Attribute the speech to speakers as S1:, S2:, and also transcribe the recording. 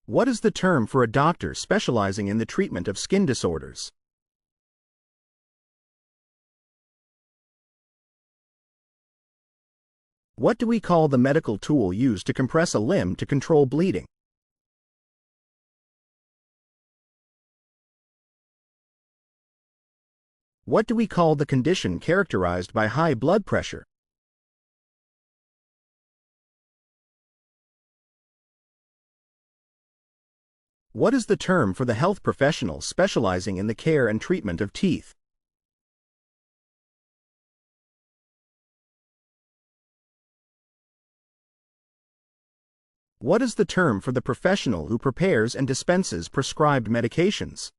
S1: What is the term for a doctor specializing in the treatment of skin disorders? What do we call the medical tool used to compress a limb to control bleeding? What do we call the condition characterized by high blood pressure? What is the term for the health professional specializing in the care and treatment of teeth? What is the term for the professional who prepares and dispenses prescribed medications?